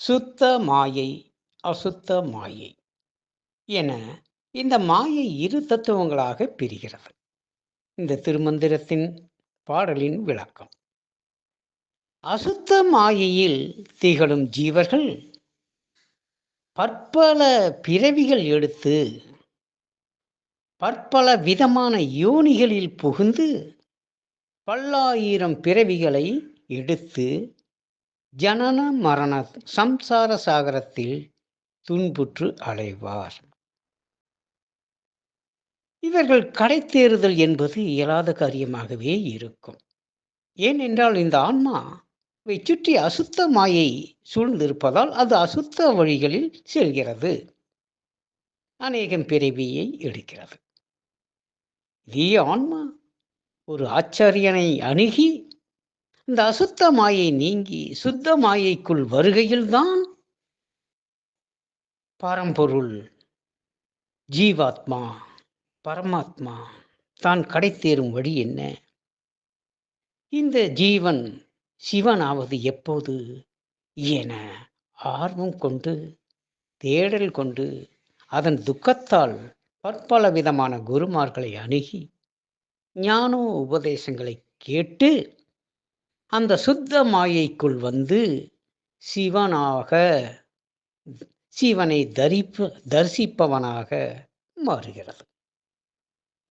சுத்த மாயை, அசுத்த மாயை என இந்த மாயை இரு தத்துவங்களாக பிரிகிறது. இந்த திருமந்திரத்தின் பாடலின் விளக்கம். அசுத்த மாயையில் திகழும் ஜீவர்கள் பற்பல பிறவிகள் எடுத்து பற்பல விதமான யோனிகளில் புகுந்து பல்லாயிரம் பிறவிகளை எடுத்து ஜனன மரண சம்சார சாகரத்தில் துன்புற்று அலைவார். இவர்கள் கடைத்தேறுதல் என்பது இயலாத காரியமாகவே இருக்கும். ஏனென்றால் இந்த ஆன்மாவை சுற்றி அசுத்த மாயை சூழ்ந்திருப்பதால் அது அசுத்த வழிகளில் செல்கிறது, அநேகம் பிறவியை எடுக்கிறது. இதே ஆன்மா ஒரு ஆச்சாரியனை அணுகி இந்த அசுத்த மாயை நீங்கி சுத்த மாயைக்குள் வருகையில்தான் பரம்பொருள் ஜீவாத்மா பரமாத்மா தான் கடைத்தேறும் வழி என்ன, இந்த ஜீவன் சிவனாவது எப்போது என ஆர்வம் கொண்டு தேடல் கொண்டு அதன் துக்கத்தால் பற்பல விதமான குருமார்களை அணுகி ஞானோ உபதேசங்களை கேட்டு அந்த சுத்த மாயைக்குள் வந்து சிவனை தரிசிப்பவனாக மாறுகிறது.